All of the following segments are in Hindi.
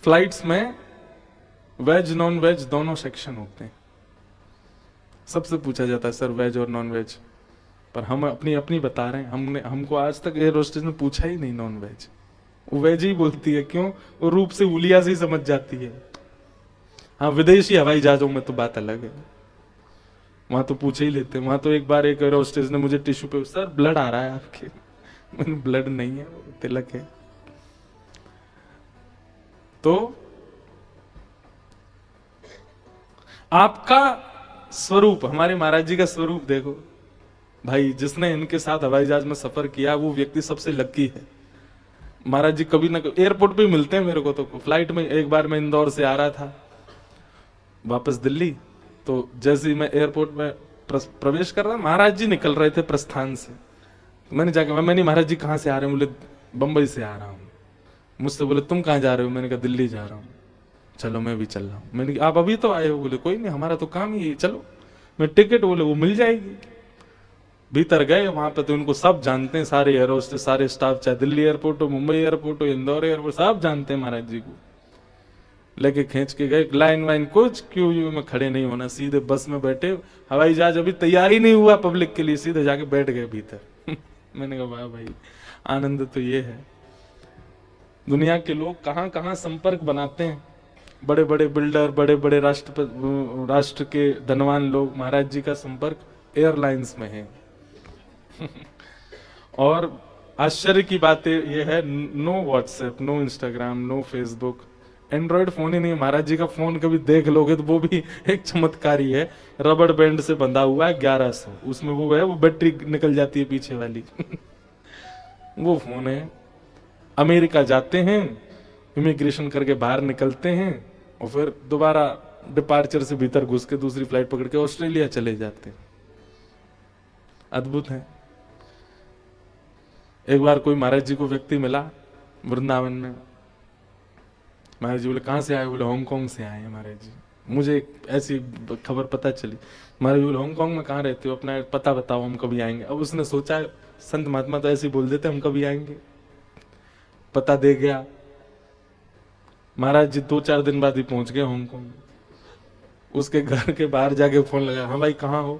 फ्लाइट्स में वेज नॉन वेज दोनों सेक्शन होते हैं। सबसे पूछा जाता है सर वेज और नॉन वेज, पर हम अपनी अपनी बता रहे हैं। हमको आज तक एयर होस्टेस ने पूछा ही नहीं नॉन वेज, वो वेज ही बोलती है। क्यों? वो रूप से उलिया से ही समझ जाती है। हाँ, विदेशी हवाई जहाजों में तो बात अलग है, वहां तो पूछे ही लेते हैं। वहां तो एक बार एक एयर होस्टेस ने मुझे टिश्यू पे, सर ब्लड आ रहा है आपके, मैंने ब्लड नहीं है, तिलक है। तो आपका स्वरूप, हमारे महाराज जी का स्वरूप देखो भाई। जिसने इनके साथ हवाई जहाज में सफर किया वो व्यक्ति सबसे लकी है। महाराज जी कभी ना कभी एयरपोर्ट पे मिलते हैं मेरे को। तो फ्लाइट में एक बार मैं इंदौर से आ रहा था वापस दिल्ली, तो जैसे ही मैं एयरपोर्ट में प्रवेश कर रहा, महाराज जी निकल रहे थे प्रस्थान से। मैंने जाकर मैंने महाराज जी कहाँ से आ रहे हैं? बोले बंबई से आ रहा हूँ। मुझसे बोले तुम कहाँ जा रहे हो? मैंने कहा दिल्ली जा रहा हूँ। चलो मैं भी चल रहा हूँ। मैंने कहा आप अभी तो आए हो? बोले कोई नहीं, हमारा तो काम ही है, चलो। मैं टिकट, बोले वो मिल जाएगी। भीतर गए, वहां पे तो उनको सब जानते हैं, सारे एयर होस्टेस, सारे स्टाफ, चाहे दिल्ली एयरपोर्ट हो, मुंबई एयरपोर्ट हो, इंदौर एयरपोर्ट, सब जानते हैं महाराज जी को। लेके खींच के गए, लाइन वाइन कुछ क्यों में खड़े नहीं होना, सीधे बस में बैठे। हवाई जहाज अभी तैयार ही नहीं हुआ पब्लिक के लिए, सीधे जाके बैठ गए भीतर। मैंने कहा वाह भाई, आनंद तो ये है। दुनिया के लोग कहां कहां संपर्क बनाते हैं, बड़े बड़े बिल्डर, बड़े बड़े राष्ट्र के धनवान लोग। महाराज जी का संपर्क एयरलाइंस में है। और आश्चर्य की बात यह है, no WhatsApp, no Instagram, no Facebook, Android phone ही नहीं। महाराज जी का फोन कभी देख लोगे तो वो भी एक चमत्कार ही है। रबड़ बैंड से बंधा हुआ है 1100, उसमें वो है, वो बैटरी निकल जाती है पीछे वाली। वो फोन है। अमेरिका जाते हैं, इमिग्रेशन करके बाहर निकलते हैं और फिर दोबारा डिपार्चर से भीतर घुस के दूसरी फ्लाइट पकड़ के ऑस्ट्रेलिया चले जाते हैं। अद्भुत है। एक बार कोई महाराज जी को व्यक्ति मिला वृंदावन में। महाराज जी बोले कहां से आए? बोले हांगकांग से आए हैं महाराज जी। मुझे एक ऐसी खबर पता चली। महाराज जी बोले हांगकांग में कहां रहते हो? अपना पता बताओ, हम कभी आएंगे। अब उसने सोचा संत महात्मा तो ऐसे ही बोल देते हम कभी आएंगे। पता दे गया। महाराज जी 2-4 दिन बाद ही पहुंच गए हांगकांग। उसके घर के बाहर जाके फोन लगाया, हाँ भाई कहाँ हो?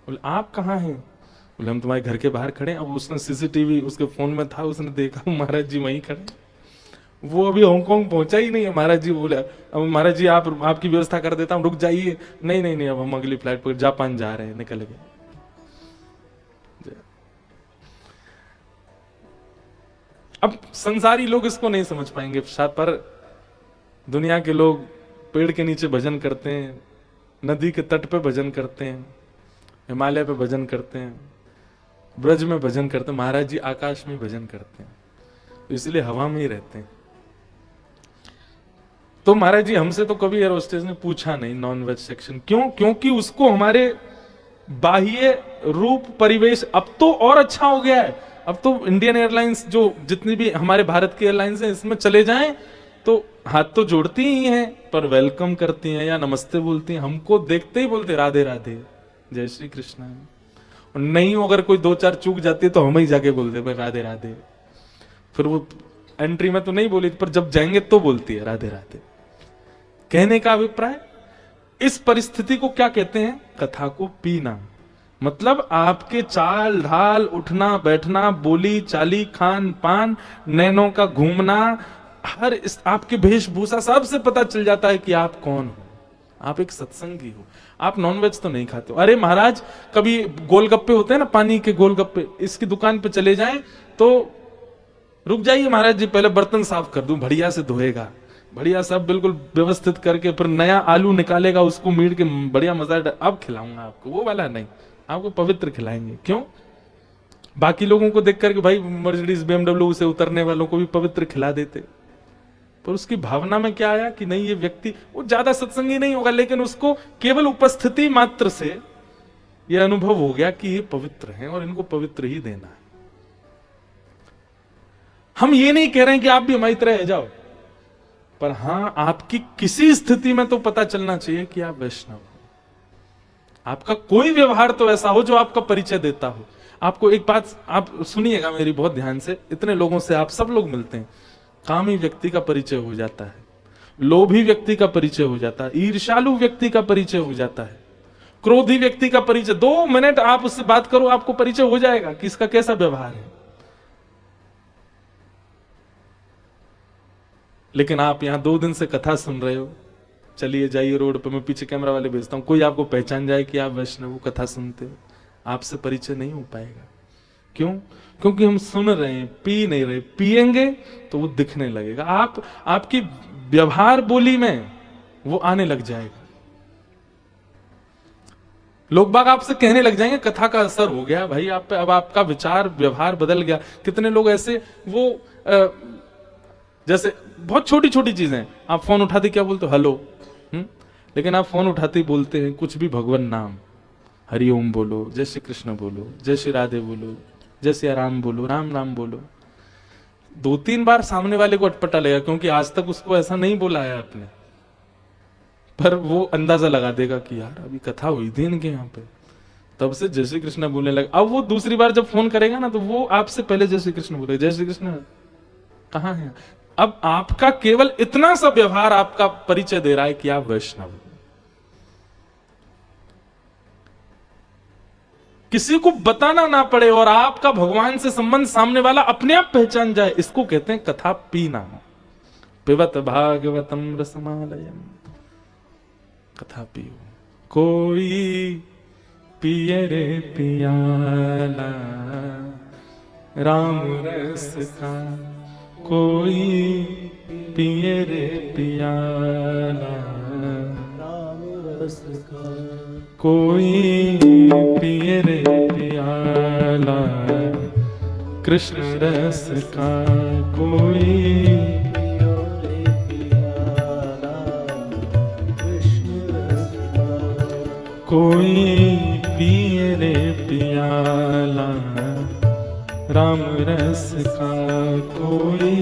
बोले आप कहाँ हैं? बोले हम तुम्हारे घर के बाहर खड़े हैं। अब उसने सीसीटीवी उसके फोन में था, उसने देखा महाराज जी वहीं खड़े। वो अभी हांगकांग पहुंचा ही नहीं है। महाराज जी बोले अब महाराज जी आपकी व्यवस्था कर देता हूँ, रुक जाइए। नहीं नहीं नहीं, अब हम अगली फ्लाइट पर जापान जा रहे हैं, निकल गए। अब संसारी लोग इसको नहीं समझ पाएंगे, पर दुनिया के लोग पेड़ के नीचे भजन करते हैं, नदी के तट पे भजन करते हैं, हिमालय पे भजन करते हैं, ब्रज में भजन करते हैं। महाराज जी आकाश में भजन करते हैं, तो इसलिए हवा में ही रहते हैं। तो महाराज जी हमसे तो कभी एयर होस्टेस ने पूछा नहीं नॉन वेज सेक्शन। क्यों? क्योंकि उसको हमारे बाह्य रूप परिवेश, अब तो और अच्छा हो गया है। अब तो इंडियन एयरलाइंस, जो जितनी भी हमारे भारत की एयरलाइंस है, इसमें चले जाएं तो हाथ तो जोड़ती ही हैं, पर वेलकम करती हैं या नमस्ते बोलती हैं। हमको देखते ही बोलते राधे राधे, जय श्री कृष्ण। नहीं, अगर कोई 2-4 चूक जाती है तो हम ही जाके बोलते भाई राधे राधे। फिर वो एंट्री में तो नहीं बोली, पर जब जाएंगे तो बोलती है राधे राधे। कहने का अभिप्राय, इस परिस्थिति को क्या कहते हैं? कथा को पीना। मतलब आपके चाल ढाल, उठना बैठना, बोली चाली, खान पान, नैनों का घूमना, हर आपके वेशभूषा, सबसे पता चल जाता है कि आप कौन हो। आप एक सत्संगी हो। आप नॉनवेज तो नहीं खाते हो। अरे महाराज, कभी गोलगप्पे होते हैं ना, पानी के गोलगप्पे, इसकी दुकान पे चले जाएं तो रुक जाइए महाराज जी, पहले बर्तन साफ कर दूं, बढ़िया से धोएगा, बढ़िया सब बिल्कुल व्यवस्थित करके, फिर नया आलू निकालेगा, उसको मीट के बढ़िया मजा, अब खिलाऊंगा आपको। वो वाला नहीं, आपको पवित्र खिलाएंगे। क्यों? बाकी लोगों को देख करके भाई मर्सिडीज BMW से उतरने वालों को भी पवित्र खिला देते, पर उसकी भावना में क्या आया कि नहीं, ये व्यक्ति वो ज्यादा सत्संगी नहीं होगा, लेकिन उसको केवल उपस्थिति मात्र से यह अनुभव हो गया कि ये पवित्र हैं और इनको पवित्र ही देना है। हम ये नहीं कह रहे हैं कि आप भी हमारी तरह रह जाओ, पर हां, आपकी किसी स्थिति में तो पता चलना चाहिए कि आप वैष्णव हो। आपका कोई व्यवहार तो ऐसा हो जो आपका परिचय देता हो। आपको एक बात आप सुनिएगा मेरी बहुत ध्यान से, इतने लोगों से आप सब लोग मिलते हैं, कामी व्यक्ति का परिचय हो जाता है। लोभी व्यक्ति का परिचय हो जाता है, ईर्ष्यालु व्यक्ति का परिचय हो जाता है, क्रोधी व्यक्ति का परिचय। 2 मिनट आप उससे बात करो, आपको परिचय हो जाएगा कि इसका कैसा व्यवहार है। लेकिन आप यहां 2 दिन से कथा सुन रहे हो, चलिए जाइए रोड पे, मैं पीछे कैमरा वाले भेजता हूं, कोई आपको पहचान जाए कि आप वैष्णव कथा सुनते हो, आपसे परिचय नहीं हो पाएगा। क्यों? क्योंकि हम सुन रहे हैं, पी नहीं रहे। पिएंगे तो वो दिखने लगेगा, आपकी व्यवहार बोली में वो आने लग जाएगा। लोग बाग आपसे कहने लग जाएंगे कथा का असर हो गया भाई आप पे, अब आपका विचार व्यवहार बदल गया। कितने लोग ऐसे वो जैसे बहुत छोटी छोटी चीजें, आप फोन उठाते क्या बोलते हो? हेलो। लेकिन आप फोन उठाते ही बोलते हैं कुछ भी भगवान नाम, हरिओम बोलो, जय श्री कृष्ण बोलो, जय श्री राधे बोलो, जय श्री राम बोलो, राम राम बोलो। 2-3 बार सामने वाले को अटपटा लगेगा, क्योंकि आज तक उसको ऐसा नहीं बोला है आपने, पर वो अंदाजा लगा देगा कि यार अभी कथा हुई थी इनके यहाँ पे, तब से जय श्री कृष्ण बोलने लगा। अब वो दूसरी बार जब फोन करेगा ना, तो वो आपसे पहले जय श्री कृष्ण बोलेगा, जय श्री कृष्ण कहाँ है। अब आपका केवल इतना सा व्यवहार आपका परिचय दे रहा है कि आप वैष्णव। किसी को बताना ना पड़े और आपका भगवान से संबंध सामने वाला अपने आप पहचान जाए, इसको कहते हैं कथा पीना। पिबत भागवतम रसमालयम, कथा पियो। कोई पिए रे पियाला राम रस का, कोई पिए रे पियाला राम रस का, कोई पिए रे पियाला कृष्ण रस का, कोई पियो रे पियाला कृष्ण रस का, कोई पिए रे पियाला राम रस का, कोई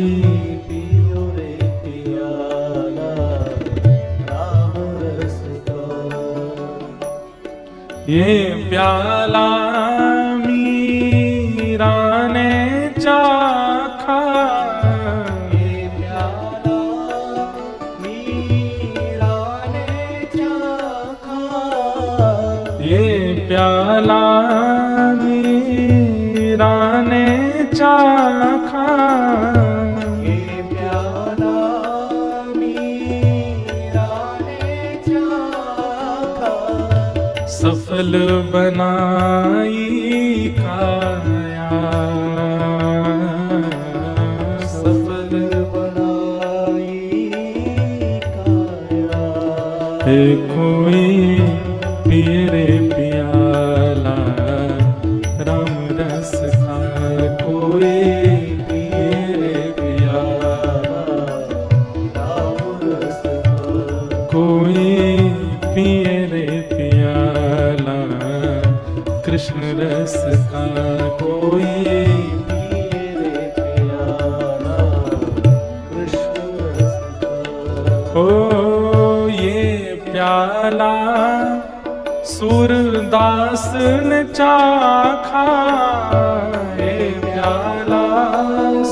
पियो रे पियाला राम रस का। ये प्याला मीरा ने चाखा, ये प्याला मीरा ने चाखा, ये प्याला ने चाखा, ये प्याला मीरा ने चाखा, सफल बनाई काया, सफल बनाई काया। हे कोई पिए रे पियाला राम रस का, कोई पिए रे पियाला राम रस का, कोई पिए रे पियाला कृष्ण रस का, कोई पिए रे पियाला कृष्ण रस का। ओ ये प्याला सूरदास ने चाखा, ये प्याला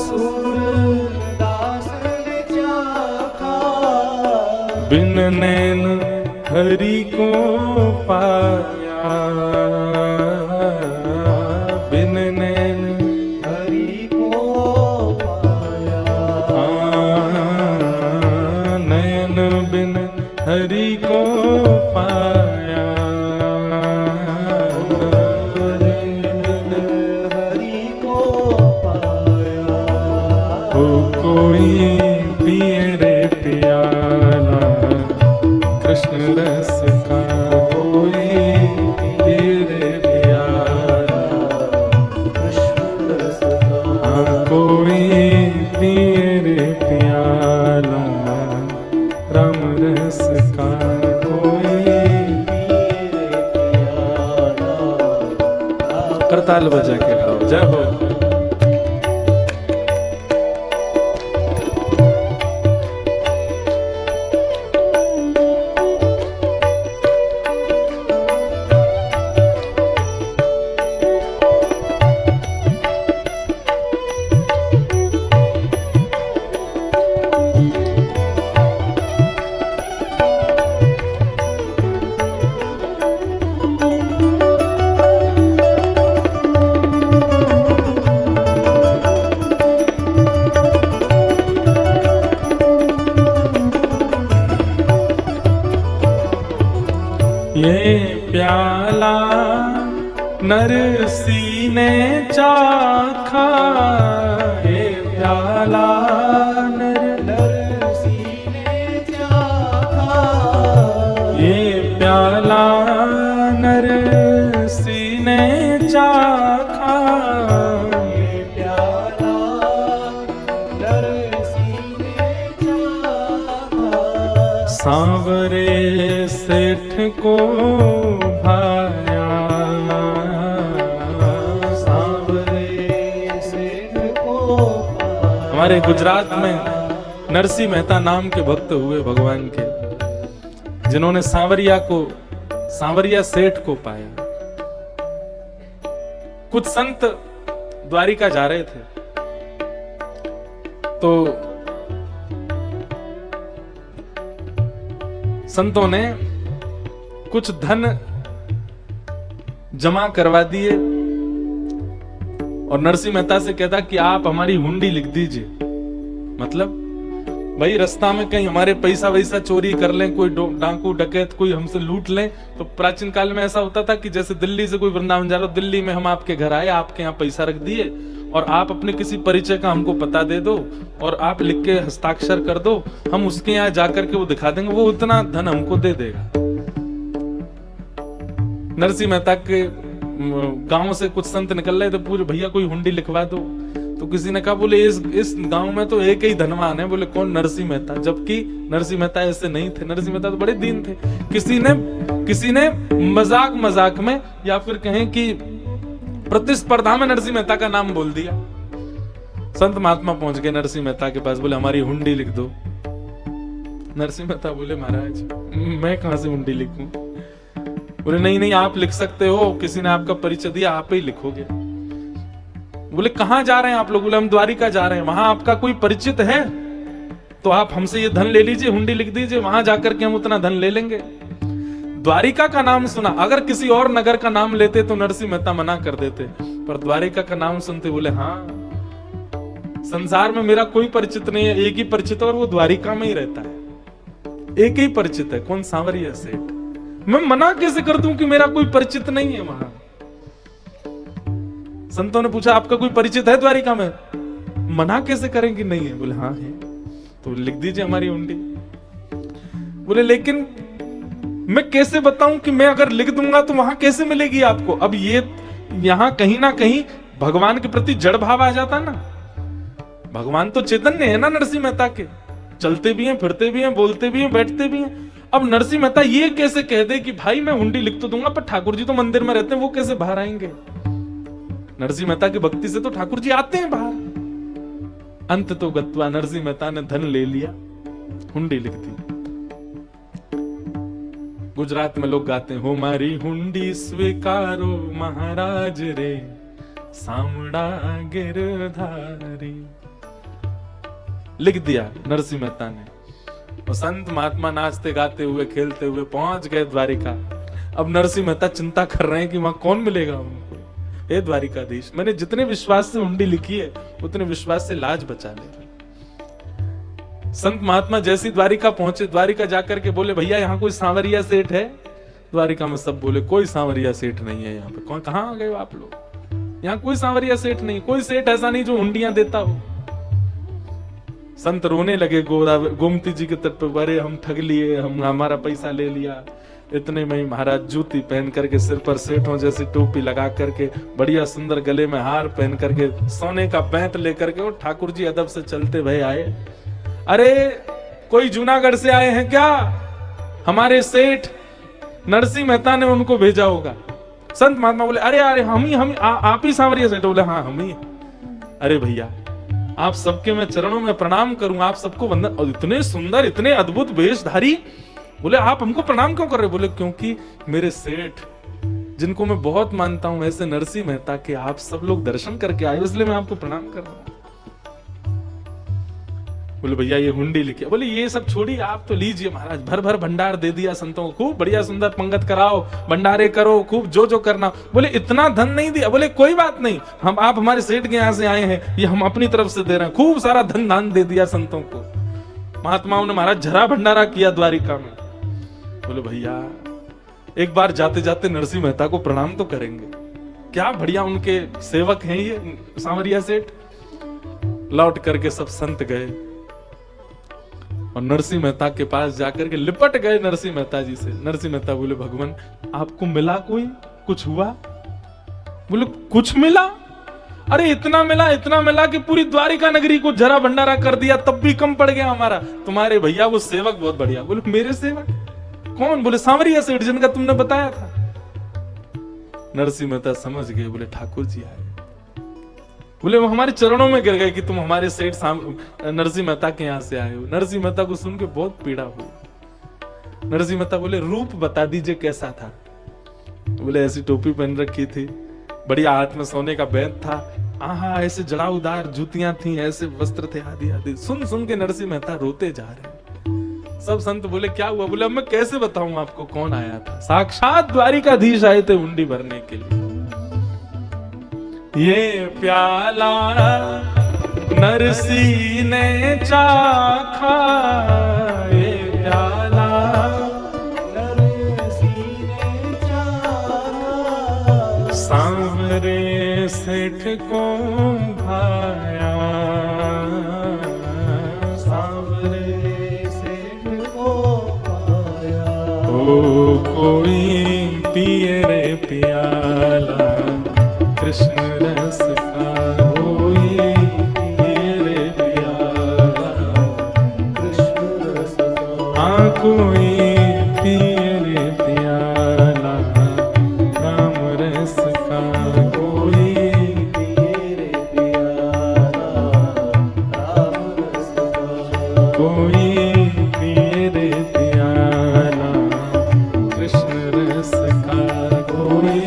सूरदास ने चाखा, बिन नैन हरि को पाया, बिन नैन हरि को पाया, नैन बिन हरि को पाया, कोई पिए रे पियाला कृष्ण रस का, कोई पिए रे पियाला कृष्ण रस का, कोई पिए रे पियाला राम रस का, कोई पिए रे पियाला। करताल बजा के गाओ, जय हो। ये प्याला नरसी ने चाखा, ये प्याला नरसी ने चाखा, ये प्याला नरसी ने चाखा, ये प्याला नरसी ने चाखा। सांवरे सेठ को भाया, सांवरे सेठ को भाया। हमारे गुजरात में नरसिंह मेहता नाम के भक्त हुए भगवान के, जिन्होंने सांवरिया सेठ को पाया। कुछ संत द्वारिका जा रहे थे तो संतों ने कुछ धन जमा करवा दिए और नरसिंह मेहता से कहता कि आप हमारी हुंडी लिख दीजिए। मतलब भाई रास्ता में कहीं हमारे पैसा वैसा चोरी कर लें, कोई डाकू डकैत कोई हमसे लूट लें। तो प्राचीन काल में ऐसा होता था कि जैसे दिल्ली से कोई वृंदावन जा रहा हो, दिल्ली में हम आपके घर आए, आपके यहाँ पैसा रख दिए और आप अपने किसी परिचय का हमको पता दे दो और आप लिख के हस्ताक्षर कर दो, हम उसके यहाँ जाकर के वो दिखा देंगे, वो उतना धन हमको दे देगा। नरसिंह मेहता के गांव से कुछ संत निकल रहे थे, पूरे भैया कोई हुंडी लिखवा दो। तो किसी ने कहा बोले इस गांव में तो एक ही धनवान है। बोले कौन? नरसिंह मेहता। जबकि नरसिंह मेहता ऐसे नहीं थे, नरसिंह मेहता तो बड़े दीन थे। किसी ने मजाक में या फिर कहें कि प्रतिस्पर्धा में नरसिंह मेहता का नाम बोल दिया। संत महात्मा पहुंच गए नरसिंह मेहता के पास, बोले हमारी हुंडी लिख दो। नरसिंह मेहता बोले महाराज मैं कहां से हुंडी लिखूं? बोले नहीं आप लिख सकते हो, किसी ने आपका परिचय दिया, आप ही लिखोगे। बोले कहां जा रहे हैं आप लोग? बोले हम द्वारिका जा रहे हैं। वहां आपका कोई परिचित है तो आप हमसे ये धन ले लीजिए, हुंडी लिख दीजिए, वहां जाकर के हम उतना धन ले लेंगे। द्वारिका का नाम सुना, अगर किसी और नगर का नाम लेते तो नरसिंह मेहता मना कर देते, पर द्वारिका का नाम सुनते बोले हाँ, संसार में मेरा कोई परिचित नहीं है, एक ही परिचित है और वो द्वारिका में ही रहता है। एक ही परिचित है, कौन? सांवरिया सेठ। मैं मना कैसे कर दूं कि मेरा कोई परिचित नहीं है वहां? संतों ने पूछा आपका कोई परिचित है द्वारिका में? मना कैसे करेंगे नहीं है? बोले हाँ है। तो लिख दीजिए हमारी हुंडी। बोले लेकिन मैं कैसे बताऊं कि मैं अगर लिख दूंगा तो वहां कैसे मिलेगी आपको? अब ये यहां कहीं ना कहीं भगवान के प्रति जड़ भाव आ जाता ना। भगवान तो चैतन्य है ना नरसिंह मेहता के, चलते भी हैं, फिरते भी हैं, बोलते भी हैं, बैठते भी हैं। अब नरसिंह मेहता ये कैसे कह दे कि भाई मैं हुंडी लिख तो दूंगा पर ठाकुर जी तो मंदिर में रहते हैं, वो कैसे बाहर आएंगे? नरसिंह मेहता की भक्ति से तो ठाकुर जी आते हैं बाहर। अंत तो गत्वा नरसिंह मेहता ने धन ले लिया, हुंडी लिख दी। गुजरात में लोग गाते हैं, हो मारी हुंडी स्वीकारो महाराज रे, सामड़ा गिरधारी। लिख दिया नरसिंह मेहता ने और संत महात्मा नाचते गाते हुए खेलते हुए पहुंच गए द्वारिका। अब नरसिंह मेहता चिंता कर रहे हैं कि वहां कौन मिलेगा उनको। हे द्वारिकाधीश, मैंने जितने विश्वास से हुंडी लिखी है उतने विश्वास से लाज बचा ले। संत महात्मा जैसी द्वारिका पहुंचे, द्वारिका जाकर के बोले भैया यहाँ कोई सांवरिया सेठ है? द्वारिका में सब बोले कोई सांवरिया सेठ नहीं है यहाँ पे। कौन? कहाँ आ गए आप लोग? यहाँ कोई सांवरिया सेठ नहीं, कोई सेठ ऐसा नहीं जो हुंडियां देता हो। संत रोने लगे गोमती जी के तट पे, अरे हम ठग लिए, हम हमारा पैसा ले लिया। इतने में ही महाराज जूती पहन करके, सिर पर सेठों जैसी टोपी लगा करके, बढ़िया सुंदर गले में हार पहन करके, सोने का बैंत लेकर के वो ठाकुर जी अदब से चलते भय आए। अरे कोई जूनागढ़ से आए हैं क्या? हमारे सेठ नरसिंह मेहता ने उनको भेजा होगा। संत महात्मा बोले अरे हम आप ही सांवरिया सेठ? बोले हाँ हम ही। अरे भैया आप सबके मैं चरणों में प्रणाम करूं, आप सबको वंदन। और इतने सुंदर, इतने अद्भुत वेशधारी। बोले आप हमको प्रणाम क्यों कर रहे? बोले क्योंकि मेरे सेठ जिनको मैं बहुत मानता हूं ऐसे नरसिंह मेहता के आप सब लोग दर्शन करके आए, इसलिए मैं आपको प्रणाम कर रहा हूं। बोले भैया ये हुंडी लिखिए। बोले ये सब छोड़िए, आप तो लीजिए महाराज। भर भर भंडार दे दिया संतों को, खूब बढ़िया सुंदर पंगत कराओ, भंडारे करो, खूब जो करना। बोले इतना धन नहीं दिया। बोले कोई बात नहीं, आप हमारे सेठ के यहाँ से आए हैं, ये हम अपनी तरफ से दे रहे हैं। खूब सारा धन दान दे दिया संतों को। महात्माओं ने महाराज झरा भंडारा किया द्वारिका में। बोले भैया एक बार जाते जाते नरसिंह मेहता को प्रणाम तो करेंगे, क्या बढ़िया उनके सेवक हैं ये सांवरिया सेठ। लौट करके सब संत गए और नरसिंह मेहता के पास जाकर के लिपट गए नरसिंह मेहता जी से। नरसिंह मेहता बोले, भगवान आपको मिला कोई, कुछ हुआ? बोले कुछ मिला? अरे इतना मिला कि पूरी द्वारिका नगरी को जरा भंडारा कर दिया, तब भी कम पड़ गया हमारा। तुम्हारे भैया वो सेवक बहुत बढ़िया। बोले मेरे सेवक कौन? बोले सांवरिया सेठ जिनका तुमने बताया था। नरसिंह मेहता समझ गए, बोले ठाकुर जी आए। बोले वो हमारे चरणों में गिर गए कि तुम हमारे सेठ नरसिंह मेहता के यहां से आए हो। नरसिंह मेहता को सुन के बहुत पीड़ा हुई। नरसिंह मेहता बोले रूप बता दीजिए कैसा था? बोले ऐसी टोपी पहन रखी थी, बढ़िया हाथ में सोने का बैंड था, आहा ऐसे जड़ाउदार जूतियां थी, ऐसे वस्त्र थे, आदि आदि। सुन सुन के नरसिंह मेहता रोते जा रहे हैं। सब संत बोले क्या हुआ? बोले अब मैं कैसे बताऊं आपको कौन आया था? साक्षात द्वारिकाधीश आए थे हुंडी भरने के लिए। ये प्याला नरसिंह ने चाखा, ये प्याला नरसिंह ने चाखा, सांवरे सेठ को भाया, सांवरे सेठ को भाया। ओ कोई पिए रे प्याला कृष्ण रस का, कोई पिए रे प्याला कृष्ण रस का। हाँ कोई पिए रे प्याला राम रस का, कोई पिए रे प्याला राम रस का, कोई पिए रे प्याला कृष्ण रस का, कोई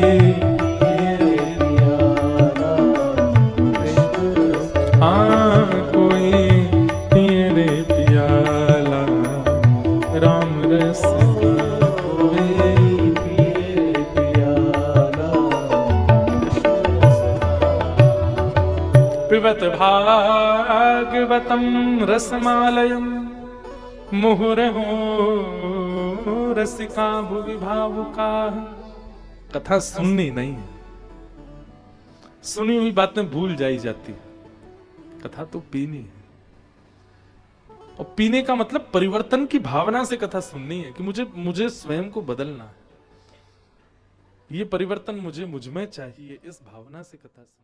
पिबत भागवतम रसमालयम मुहुरहो रसिका भुवि भावुका। कथा सुननी नहीं है, सुनी हुई बातें भूल जाई जाती, कथा तो पीनी है। और पीने का मतलब परिवर्तन की भावना से कथा सुननी है कि मुझे स्वयं को बदलना है, ये परिवर्तन मुझ में चाहिए, इस भावना से कथा सुननी।